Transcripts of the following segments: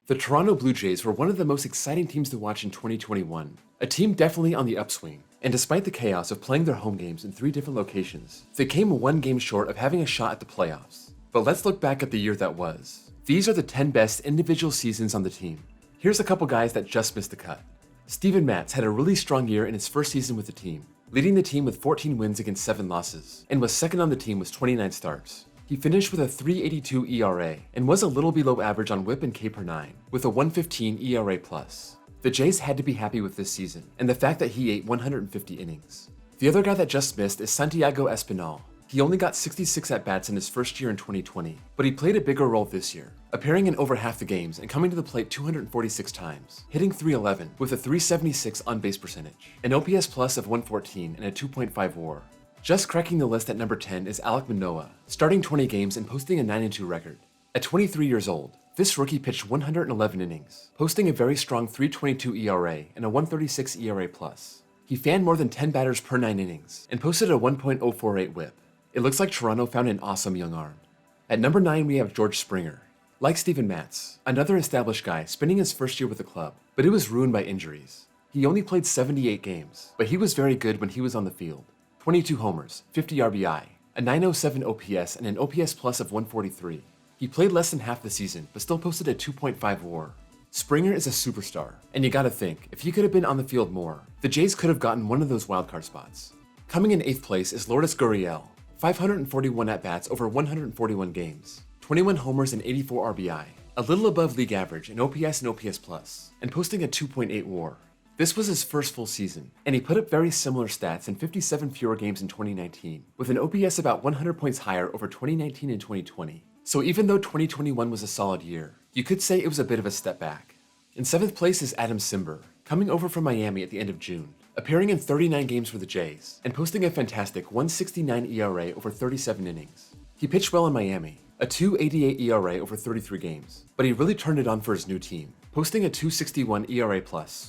The Toronto Blue Jays were one of the most exciting teams to watch in 2021, a team definitely on the upswing, and despite the chaos of playing their home games in 3 different locations, they came one game short of having a shot at the playoffs. But let's look back at the year that was. These are the 10 best individual seasons on the team. Here's a couple guys that just missed the cut. Matz had a really strong year in his first season with the team, leading the team with 14 wins against 7 losses, and was second on the team with 29 starts. He finished with a 3.82 ERA and was a little below average on WHIP and K/9, with a 1.15 ERA+. The Jays had to be happy with this season, and the fact that he ate 150 innings. The other guy that just missed is Santiago Espinal. He only got 66 at-bats in his first year in 2020, but he played a bigger role this year, appearing in over half the games and coming to the plate 246 times, hitting .311 with a .376 on-base percentage, an OPS plus of 114 and a 2.5 WAR. Just cracking the list at number 10 is Alec Mannoa, starting 20 games and posting a 9-2 record. At 23 years old, this rookie pitched 111 innings, posting a very strong 3.22 ERA and a 1.36 ERA+. He fanned more than 10 batters per 9 innings and posted a 1.048 WHIP. It looks like Toronto found an awesome young arm. At number 9 we have George Springer. Like Matz, another established guy spending his first year with the club, but it was ruined by injuries. He only played 78 games, but he was very good when he was on the field. 22 homers, 50 RBI, a 907 OPS, and an OPS plus of 143. He played less than half the season, but still posted a 2.5 WAR. Springer is a superstar, and you gotta think, if he could have been on the field more, the Jays could have gotten one of those wildcard spots. Coming in 8th place is Lourdes Gurriel, 541 at-bats over 141 games, 21 homers and 84 RBI, a little above league average in OPS and OPS plus, and posting a 2.8 WAR. This was his first full season, and he put up very similar stats in 57 fewer games in 2019, with an OPS about 100 points higher over 2019 and 2020. So even though 2021 was a solid year, you could say it was a bit of a step back. In 7th place is Adam Cimber, coming over from Miami at the end of June, appearing in 39 games for the Jays, and posting a fantastic 1.69 ERA over 37 innings. He pitched well in Miami, a 2.88 ERA over 33 games, but he really turned it on for his new team, posting a 2.61 ERA+,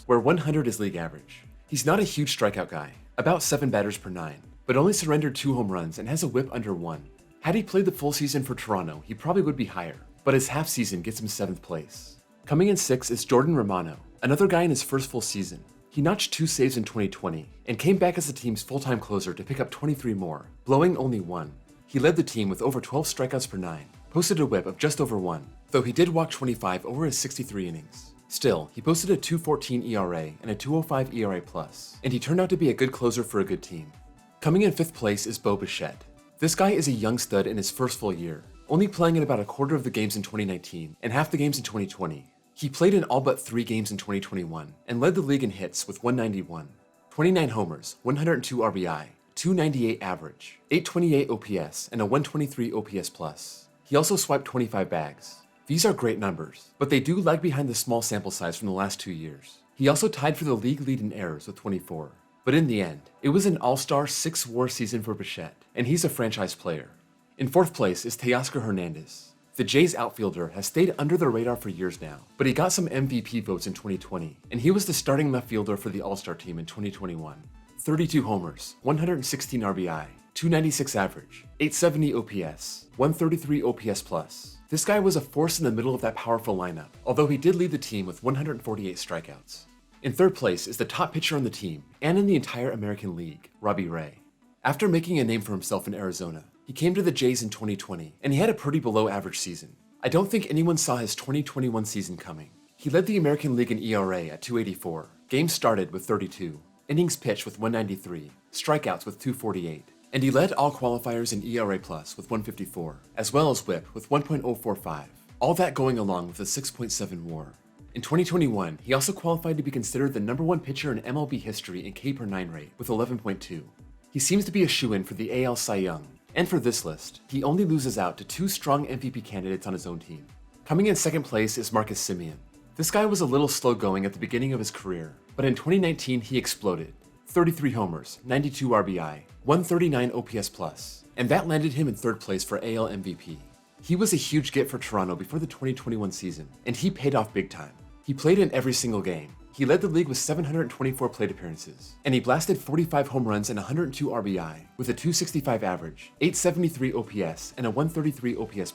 where 100 is league average. He's not a huge strikeout guy, about 7 batters per 9, but only surrendered 2 home runs and has a WHIP under 1. Had he played the full season for Toronto, he probably would be higher, but his half season gets him 7th place. Coming in 6th is Jordan Romano, another guy in his first full season. He notched 2 saves in 2020, and came back as the team's full-time closer to pick up 23 more, blowing only 1. He led the team with over 12 strikeouts per 9, posted a WHIP of just over 1, though he did walk 25 over his 63 innings. Still, he posted a 2.14 ERA and a 2.05 ERA+, and he turned out to be a good closer for a good team. Coming in 5th place is Bichette. This guy is a young stud in his first full year, only playing in about a quarter of the games in 2019 and half the games in 2020. He played in all but 3 games in 2021 and led the league in hits with 191, 29 homers, 102 RBI, 298 average, 828 OPS, and a 123 OPS+. He also swiped 25 bags. These are great numbers, but they do lag behind the small sample size from the last 2 years. He also tied for the league lead in errors with 24. But in the end, it was an all-star 6 WAR season for Bichette, and he's a franchise player. In 4th place is Teoscar Hernandez. The Jays outfielder has stayed under the radar for years now, but he got some MVP votes in 2020, and he was the starting left fielder for the All-Star team in 2021. 32 homers, 116 RBI, 296 average, 870 OPS, 133 OPS+. This guy was a force in the middle of that powerful lineup, although he did lead the team with 148 strikeouts. In 3rd place is the top pitcher on the team, and in the entire American League, Robby Ray. After making a name for himself in Arizona, he came to the Jays in 2020, and he had a pretty below-average season. I don't think anyone saw his 2021 season coming. He led the American League in ERA at 2.84, games started with 32, innings pitched with 193, strikeouts with 248, and he led all qualifiers in ERA+ with 154, as well as WHIP with 1.045, all that going along with a 6.7 WAR. In 2021, he also qualified to be considered the #1 pitcher in MLB history in K/9 rate with 11.2. He seems to be a shoo-in for the AL Cy Young, and for this list, he only loses out to 2 strong MVP candidates on his own team. Coming in 2nd place is Semien. This guy was a little slow going at the beginning of his career, but in 2019 he exploded. 33 homers, 92 RBI, 139 OPS+, and that landed him in 3rd place for AL MVP. He was a huge get for Toronto before the 2021 season, and he paid off big time. He played in every single game. He led the league with 724 plate appearances, and he blasted 45 home runs and 102 RBI with a 265 average, 873 OPS, and a 133 OPS+.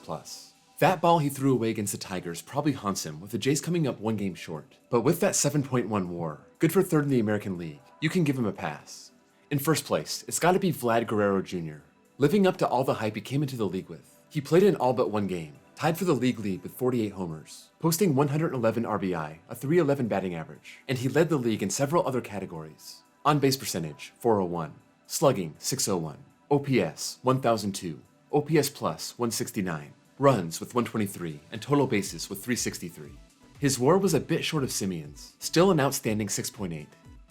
That ball he threw away against the Tigers probably haunts him with the Jays coming up 1 game short. But with that 7.1 WAR, good for 3rd in the American League, you can give him a pass. In first place, it's gotta be Vlad Guerrero Jr. Living up to all the hype he came into the league with. He played in all but 1 game, tied for the league lead with 48 homers, posting 111 RBI, a .311 batting average, and he led the league in several other categories. On-base percentage, 401, slugging, 601, OPS, 1002, OPS plus, 169, runs with 123, and total bases with 363. His WAR was a bit short of Semien's, still an outstanding 6.8.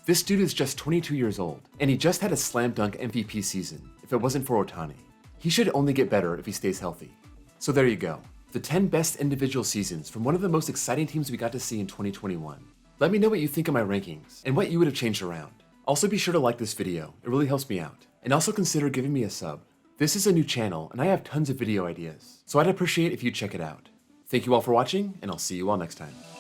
This dude is just 22 years old, and he just had a slam dunk MVP season if it wasn't for Ohtani. He should only get better if he stays healthy. So there you go, the 10 best individual seasons from one of the most exciting teams we got to see in 2021. Let me know what you think of my rankings, and what you would have changed around. Also be sure to like this video, it really helps me out. And also consider giving me a sub. This is a new channel, and I have tons of video ideas, so I'd appreciate if you check it out. Thank you all for watching, and I'll see you all next time.